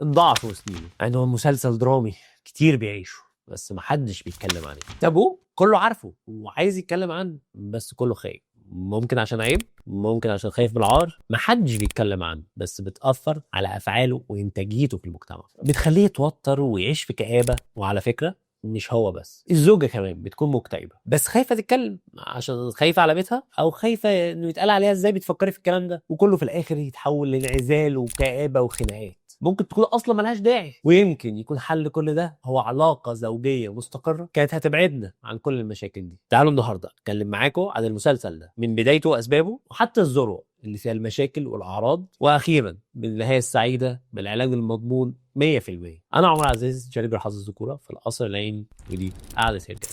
الضعف وسنينه. يعني هو مسلسل درامي كتير بيعيشه بس محدش بيتكلم عليه. تابو كله عارفه وعايز يتكلم عنه بس كله خايف. ممكن عشان عيب، ممكن عشان خايف بالعار. محدش بيتكلم عنه بس بتأثر على أفعاله وإنتاجيته في المجتمع، بتخليه يتوتر ويعيش في كآبة. وعلى فكرة مش هو بس، الزوجة كمان بتكون مكتئبة بس خايفة تتكلم عشان خايفة على بيتها أو خايفة إنه يتقال عليها إزاي بتفكري في الكلام ده، وكله في الآخر يتحول لانعزال وكآبة وخناقات ممكن تكون اصلا ملهاش داعي. ويمكن يكون حل كل ده هو علاقه زوجيه مستقره كانت هتبعدنا عن كل المشاكل دي. تعالوا النهارده اتكلم معاكم عن المسلسل ده من بدايته واسبابه وحتى الذروه اللي فيها المشاكل والاعراض، واخيرا بالنهايه السعيده بالعلاج المضمون 100%. انا عمر عزيز، شريك حظ الذكوره في القصر العيني، ودي قاعده سيرجع.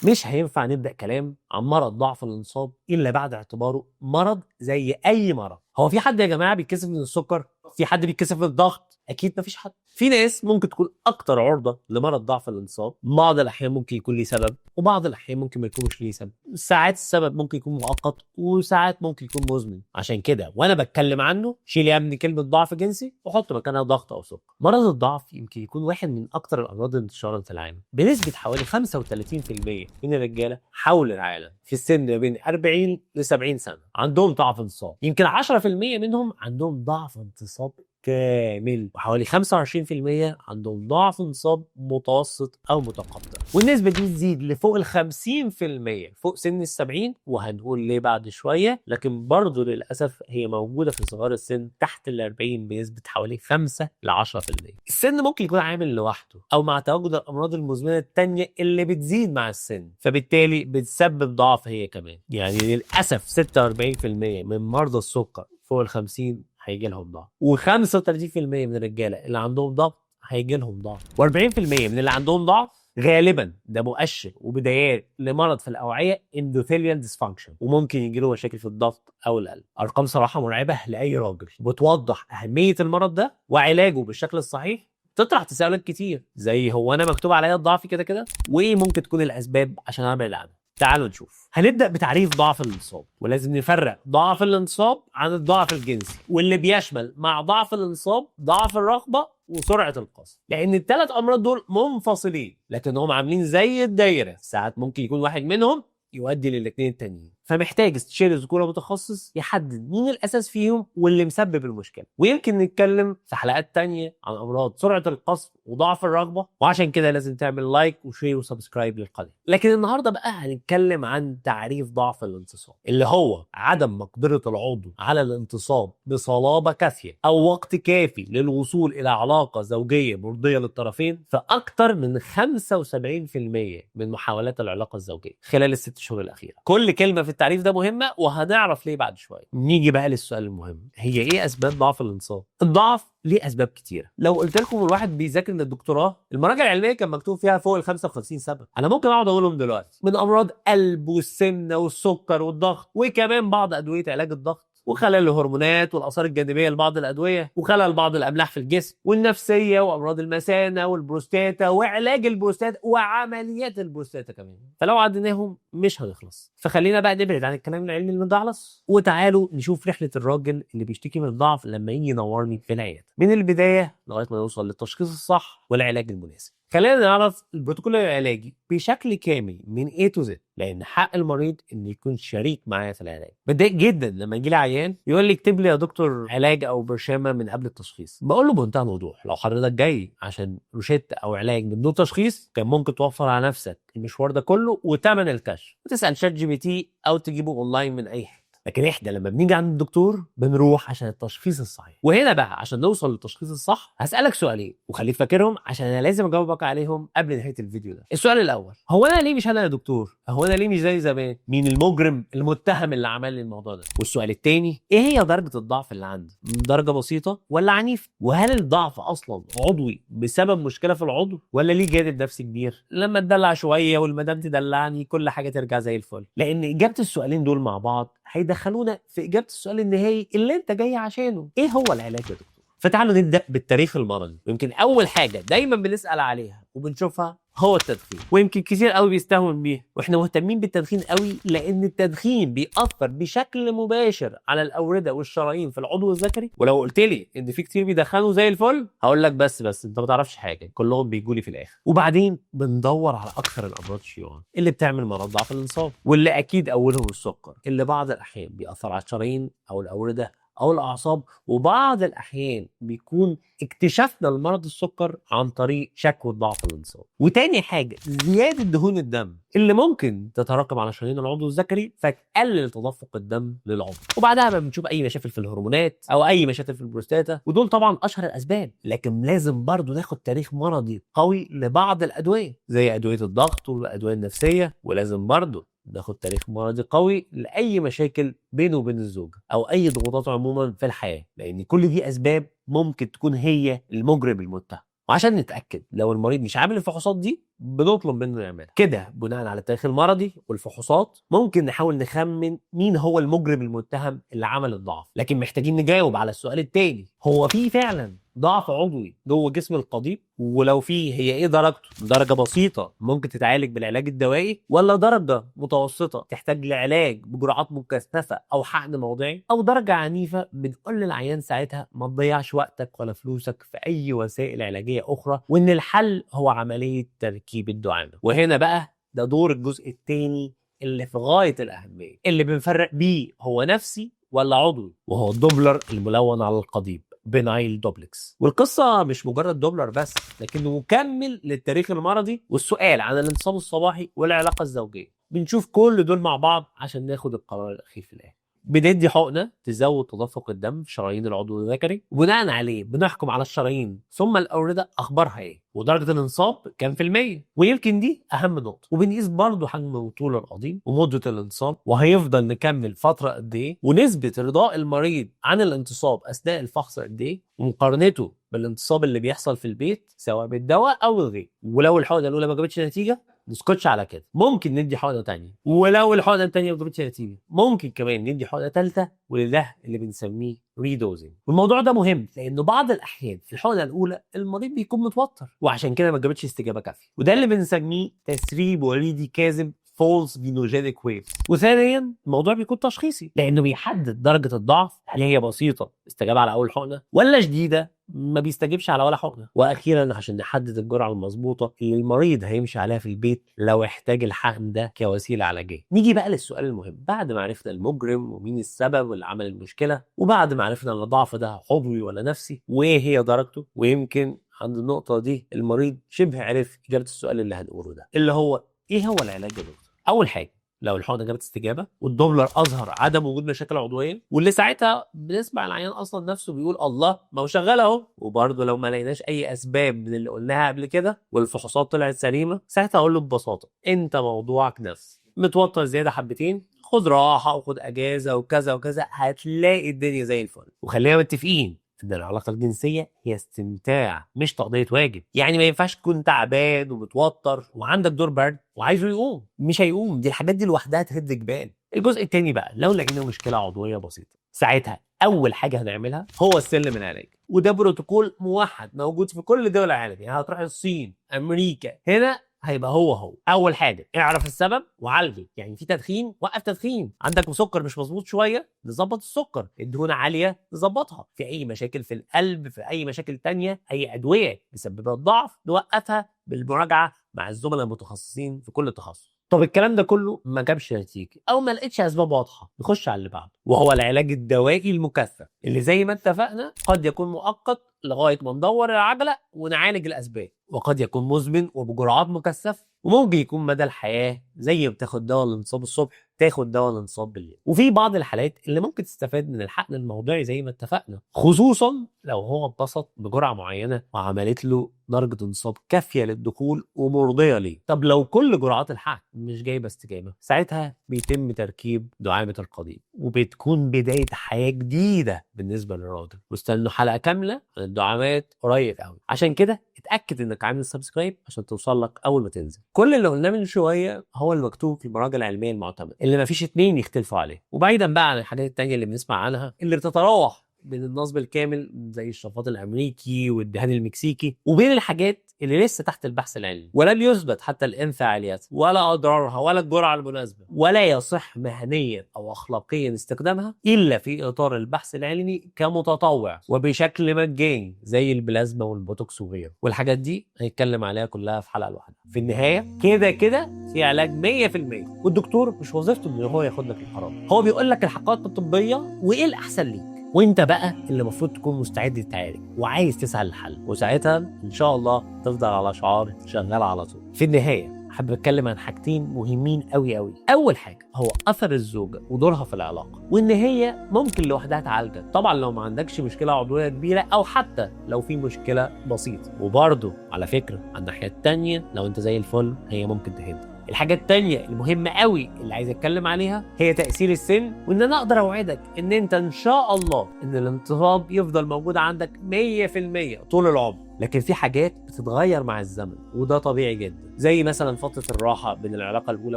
مش هينفع نبدأ كلام عن مرض ضعف الانصاب إلا بعد اعتباره مرض زي أي مرض. هو في حد يا جماعة بيتكسف من السكر؟ في حد بيتكسف من الضغط؟ أكيد مفيش حد. في ناس ممكن تكون أكتر عرضة لمرض ضعف الانصاب، بعض الأحيان ممكن يكون ليه سبب وبعض الأحيان ممكن ما يكونش ليه سبب. ساعات السبب ممكن يكون مؤقت وساعات ممكن يكون مزمن. عشان كده وأنا بتكلم عنه شيل يا ابني كلمة ضعف جنسي وحط مكانها ضغط أو سكر. مرض الضعف يمكن يكون واحد من أكتر الأمراض انتشارا في العالم، بنسبة حوالي 35% من الرجاله حول العالم في السن ما بين 40 ل 70 سنه عندهم ضعف انتصاب. يمكن 10% منهم عندهم ضعف انتصاب كامل، وحوالي 25% عندهم ضعف انتصاب متوسط او متقطع. والنسبه دي تزيد لفوق ال 50% فوق سن ال 70، وهنقول ليه بعد شويه. لكن برضه للاسف هي موجوده في صغار السن تحت ال 40 بنسبه حوالي 5 ل 10%. السن ممكن يكون عامل لوحده او مع تواجد الامراض المزمنه التانيه اللي بتزيد مع السن، فبالتالي بتسبب ضعف هي كمان. يعني للاسف 46% من مرضى السكر فوق ال 50 هيجي لهم ضعف، و35% من الرجاله اللي عندهم ضغط هيجي لهم ضعف، و40% من اللي عندهم ضعف غالبا ده مؤشر وبدايات لمرض في الاوعيه اندوثيليال ديسفانكشن، وممكن يجي له مشاكل في الضغط او القلب. ارقام صراحه مرعبه لاي راجل، بتوضح اهميه المرض ده وعلاجه بالشكل الصحيح. تطرح تساؤلات كتير زي هو انا مكتوب عليا الضعف كده كده؟ وايه ممكن تكون الاسباب عشان ابعد عنها؟ تعالوا نشوف. هنبدا بتعريف ضعف الانصاب، ولازم نفرق ضعف الانصاب عن الضعف الجنسي، واللي بيشمل مع ضعف الانصاب ضعف الرغبه وسرعه القصف، لان الثلاث امراض دول منفصلين لكنهم عاملين زي الدايره، ساعات ممكن يكون واحد منهم يؤدي للاثنين التانيين. فمحتاج استشاري ذكوره متخصص يحدد مين الاساس فيهم واللي مسبب المشكله. ويمكن نتكلم في حلقات تانية عن امراض سرعه القصف وضعف الرغبه، وعشان كده لازم تعمل لايك وشير وسبسكرايب للقناه. لكن النهارده بقى هنتكلم عن تعريف ضعف الانتصاب، اللي هو عدم مقدره العضو على الانتصاب بصلابه كافيه او وقت كافي للوصول الى علاقه زوجيه مرضيه للطرفين في اكثر من 75% من محاولات العلاقه الزوجيه خلال الست شهور الاخيره. كل كلمه في التعريف ده مهمه وهنعرف ليه بعد شويه. نيجي بقى للسؤال المهم، هي ايه اسباب ضعف الانصاب؟ الضعف ليه اسباب كتيره. لو قلت لكم الواحد بيذاكر للدكتوراه، المراجع العلميه كان مكتوب فيها فوق ال 55 سبب، انا ممكن اقعد اقولهم دلوقتي، من امراض قلب والسمنه والسكر والضغط، وكمان بعض ادويه علاج الضغط، وخلل الهرمونات والاثار الجانبيه لبعض الادويه، وخلل بعض الاملاح في الجسم، والنفسيه وامراض المثانه والبروستاتا وعلاج البروستاتا وعمليات البروستاتا كمان. فلو عديناهم مش هنخلص. فخلينا بقى نبعد عن الكلام العلمي المدعلص وتعالوا نشوف رحله الراجل اللي بيشتكي من الضعف لما يجي ينورني في العياده من البدايه لغايه ما نوصل للتشخيص الصح والعلاج المناسب. خلينا نعرف البروتوكول العلاجي بشكل كامل من A to Z، لان حق المريض انه يكون شريك معايا في العلاج. بتضايق جدا لما يجي لي عيان يقول لي اكتب لي يا دكتور علاج او برشامه من قبل التشخيص. بقول له بمنتهى الوضوح، لو حضرتك جاي عشان روشته او علاج من دون تشخيص كان ممكن توفر على نفسك المشوار ده كله وثمن الكشف وتسال شات جي بي تي او تجيبه اونلاين من اي حته. لكن احنا لما بنيجي عند الدكتور بنروح عشان التشخيص الصحيح. وهنا بقى عشان نوصل للتشخيص الصح هسألك سؤالين وخليك فاكرهم عشان انا لازم اجاوبك عليهم قبل نهاية الفيديو ده. السؤال الاول، هو انا ليه مش انا يا دكتور؟ هو انا ليه مش زي زمان؟ مين المجرم المتهم اللي عمل لي الموضوع ده؟ والسؤال الثاني، ايه هي درجة الضعف اللي عندي؟ درجة بسيطة ولا عنيف؟ وهل الضعف اصلا عضوي بسبب مشكلة في العضو ولا ليه جانب نفسي كبير؟ لما اتدلع شوية والمدام تدلعني كل حاجة ترجع زي الفل. لان اجابة السؤالين دول مع بعض هيدخلونا في اجابه السؤال النهائي اللي انت جاي عشانه، ايه هو العلاج يا دكتور؟ فتعالوا نبدا بالتاريخ المرضي. ويمكن اول حاجه دايما بنسال عليها وبنشوفها هو التدخين، ويمكن كتير قوي بيستهون بيه، واحنا مهتمين بالتدخين قوي لان التدخين بيأثر بشكل مباشر على الاورده والشرايين في العضو الذكري. ولو قلت لي ان في كتير بيدخنوا زي الفل هقول لك بس انت ما تعرفش حاجه، كلهم بيجوا لي في الاخر. وبعدين بندور على اكثر الامراض شيوعا اللي بتعمل مرض ضعف الانصاب، واللي اكيد اولهم السكر، اللي بعض الاحيان بيأثر على الشرايين او الاورده او الاعصاب. وبعض الاحيان بيكون اكتشفنا المرض السكر عن طريق شكوى ضعف الانصاب. وتاني حاجه زياده دهون الدم اللي ممكن تتراكم على شرايين العضو الذكري فتقلل تدفق الدم للعضو. وبعدها بقى بنشوف اي مشاكل في الهرمونات او اي مشاكل في البروستاتا، ودول طبعا اشهر الاسباب. لكن لازم برضو ناخد تاريخ مرضي قوي لبعض الادويه زي ادويه الضغط والادويه النفسيه، ولازم برضو ناخد تاريخ مرضي قوي لاي مشاكل بينه وبين الزوجه او اي ضغوطات عموما في الحياه، لان كل دي اسباب ممكن تكون هي المجرم المتهم. وعشان نتاكد لو المريض مش عامل الفحوصات دي بنطلب منه يعملها. كده بناء على التاريخ المرضي والفحوصات ممكن نحاول نخمن مين هو المجرم المتهم اللي عمل الضعف. لكن محتاجين نجاوب على السؤال التاني، هو في فعلا ضعف عضوي جوه جسم القضيب؟ ولو فيه هي ايه درجته؟ درجه بسيطه ممكن تتعالج بالعلاج الدوائي، ولا درجه متوسطه تحتاج لعلاج بجرعات مكثفه او حقن موضعي، او درجه عنيفه بنقول للعيان ساعتها ما تضيعش وقتك ولا فلوسك في اي وسائل علاجيه اخرى، وان الحل هو عمليه تركيب الدعامه. وهنا بقى ده دور الجزء الثاني اللي في غايه الاهميه، اللي بنفرق بيه هو نفسي ولا عضوي، وهو الدوبلر الملون على القضيب، بينايل دوبلكس. والقصه مش مجرد دوبلر بس، لكنه مكمل للتاريخ المرضي والسؤال عن الانتصاب الصباحي والعلاقه الزوجيه. بنشوف كل دول مع بعض عشان ناخد القرار الاخير في الاخر. بندي حقنه تزود تدفق الدم في شرايين العضو الذكري، وبناء عليه بنحكم على الشرايين ثم الاورده اخبارها ايه ودرجه الانصاب كام في المية. ويمكن دي اهم نقطه. وبنقيس برضه حجم وطول القضيب ومده الانصاب، وهيفضل نكمل فتره قد ايه، ونسبه رضاء المريض عن الانتصاب اثناء الفحص قد ايه، ومقارنته بالانتصاب اللي بيحصل في البيت سواء بالدواء او الغير. ولو الحقنه الاولى ما جابتش نتيجه نسكتش على كده، ممكن ندي حقنه ثانيه. ولو الحقنه الثانيه ما جابتش نتيجه ممكن كمان ندي حقنه ثالثه، وده اللي بنسميه ريدوزنج. والموضوع ده مهم لانه بعض الاحيان في الحقنه الاولى المريض بيكون متوتر وعشان كده ما جابتش استجابه كافيه، وده اللي بنسميه تسريب وريدي كاذب، فولس فينوجينيك ويف. وثانيا الموضوع بيكون تشخيصي لانه بيحدد درجه الضعف، هل هي بسيطه استجابه على اول حقنه ولا شديده ما بيستجيبش على ولا حقنه. واخيرا عشان نحدد الجرعه المظبوطه اللي المريض هيمشي عليها في البيت لو احتاج الحقن ده كوسيله علاجيه. نيجي بقى للسؤال المهم، بعد ما عرفنا المجرم ومين السبب واللي عمل المشكله، وبعد ما عرفنا ان الضعف ده عضوي ولا نفسي وايه هي درجته، ويمكن عند النقطه دي المريض شبه عرف اجابه السؤال اللي هنقوله ده، اللي هو ايه هو العلاج يا دكتور؟ اول حاجه لو الحقنه جابت استجابه والدوبلر اظهر عدم وجود مشاكل عضويه، واللي ساعتها بنسمع العيان اصلا نفسه بيقول الله ما هو شغال اهو. وبرده لو ما لقيناش اي اسباب من اللي قلناها قبل كده والفحوصات طلعت سليمه، ساعتها اقول له ببساطه انت موضوعك نفسي، متوتر زياده حبتين، خد راحه وخد اجازه وكذا وكذا، هتلاقي الدنيا زي الفل. وخلينا متفقين ان العلاقه الجنسيه هي استمتاع مش تقضيه واجب. يعني ما ينفعش تكون تعبان ومتوتر وعندك دور برد وعايزه يقوم، مش هيقوم. دي الحاجات دي لوحدها تهد جبال. الجزء الثاني بقى لو لقينا مشكله عضويه بسيطه، ساعتها اول حاجه هنعملها هو السلم العلاجي، وده بروتوكول موحد موجود في كل دول العالم. يعني هتروح الصين، امريكا، هنا هيبقى هو اول حاجه اعرف السبب وعالجه. يعني في تدخين وقف تدخين، عندك سكر مش مظبوط شويه نظبط السكر، الدهون عاليه نظبطها، في اي مشاكل في القلب، في اي مشاكل تانية، اي ادويه مسببه الضعف نوقفها بالمراجعه مع الزملاء المتخصصين في كل تخصص. طب الكلام ده كله ما جابش نتيجه او ما لقيتش اسباب واضحه، نخش على اللي بعده وهو العلاج الدوائي المكثف، اللي زي ما اتفقنا قد يكون مؤقت لغايه ما ندور العجله ونعالج الاسباب، وقد يكون مزمن وبجرعات مكثفه، وممكن يكون مدى الحياه زي ما بتاخد دواء الانصاب الصبح تاخد دواء الانصاب بالليل. وفي بعض الحالات اللي ممكن تستفاد من الحقن الموضعي زي ما اتفقنا، خصوصا لو هو اتبسط بجرعه معينه وعملت له درجه انصاب كافيه للدخول ومرضيه ليه. طب لو كل جرعات الحقن مش جايبه استجابه، ساعتها بيتم تركيب دعامه القضيب، وبتكون بدايه حياه جديده بالنسبه للراجل. واستنوا حلقه كامله عن الدعامات قريب قوي، عشان كده اتاكد انك عامل سبسكرايب عشان توصل لك اول ما تنزل. كل اللي قلناه من شويه هو المكتوب في المراجع العلميه المعتمده اللي ما فيش اتنين يختلفوا عليه، وبعيدا بقى عن الحاجات التانية اللي بنسمع عنها اللي بتتراوح بين النصب الكامل زي الشفاط الامريكي والدهان المكسيكي وبين الحاجات اللي لسه تحت البحث العلمي، ولم يثبت حتى الانفعاليات ولا اضرارها ولا الجرعه المناسبه، ولا يصح مهنيا او اخلاقيا استخدامها الا في اطار البحث العلمي كمتطوع وبشكل مجاني زي البلازما والبوتوكس وغيره. والحاجات دي هنتكلم عليها كلها في حلقه لوحدها. في النهايه كده كده في علاج 100%، والدكتور مش وظيفته ان هو ياخد لك القرار، هو بيقول لك الحقائق الطبيه وايه الاحسن ليك، وانت بقى اللي المفروض تكون مستعد تتعالج وعايز تسعى للحل، وساعتها ان شاء الله تفضل على شعار شغال على طول. في النهايه حابب اتكلم عن حاجتين مهمين قوي قوي. اول حاجه هو اثر الزوجه ودورها في العلاقه، وان هي ممكن لوحدها تعالجك طبعا لو ما عندكش مشكله عضويه كبيره او حتى لو في مشكله بسيطه. وبرده على فكره على الناحيه الثانيه لو انت زي الفل هي ممكن تهدى. الحاجة التانية المهمة قوي اللي عايز اتكلم عليها هي تأثير السن، وان انا اقدر اوعدك ان انت ان شاء الله ان الانتصاب يفضل موجود عندك 100% طول العمر، لكن في حاجات بتتغير مع الزمن وده طبيعي جدا، زي مثلا فترة الراحة بين العلاقة الأولى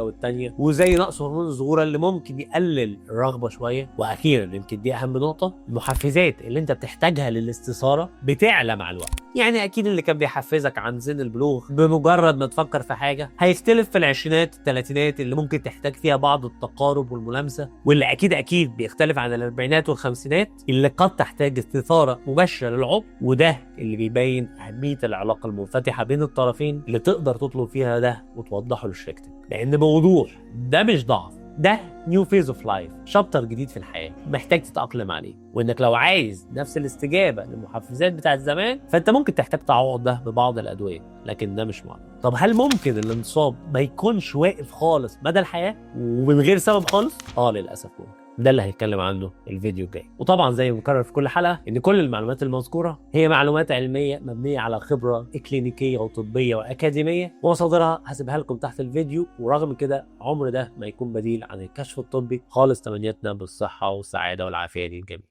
والثانية، وزي نقص هرمون الذكورة اللي ممكن يقلل الرغبة شوية. وأخيرا يمكن دي أهم نقطة، المحفزات اللي أنت بتحتاجها للاستثارة بتعلى مع الوقت. يعني أكيد اللي كان بيحفزك عن سن البلوغ بمجرد ما تفكر في حاجة هيختلف في العشرينات الثلاثينات اللي ممكن تحتاج فيها بعض التقارب والملامسة، واللي أكيد بيختلف عن الأربعينات والخمسينات اللي قد تحتاج استثارة مباشرة للعمق. وده اللي بيبين أهمية العلاقة المنفتحة بين الطرفين اللي تقدر تطلب فيها ده وتوضحه لشريكتك، لأن بوضوح ده مش ضعف، ده نيو فيز اوف لايف، شابتر جديد في الحياه محتاج تتاقلم عليه. وانك لو عايز نفس الاستجابه للمحفزات بتاعت زمان فانت ممكن تحتاج تعوض ده ببعض الادويه، لكن ده مش معنى. طب هل ممكن الانتصاب ما يكونش واقف خالص مدى الحياه ومن غير سبب خالص؟ للاسف ممكن. ده اللي هيتكلم عنه الفيديو الجاي. وطبعا زي ما بنكرر في كل حلقه ان كل المعلومات المذكوره هي معلومات علميه مبنيه على خبره كلينيكيه وطبيه واكاديميه، ومصادرها هسيبها لكم تحت الفيديو. ورغم كده عمر ده ما يكون بديل عن الكشف الطبي خالص. تمنياتنا بالصحه والسعاده والعافيه للجميع.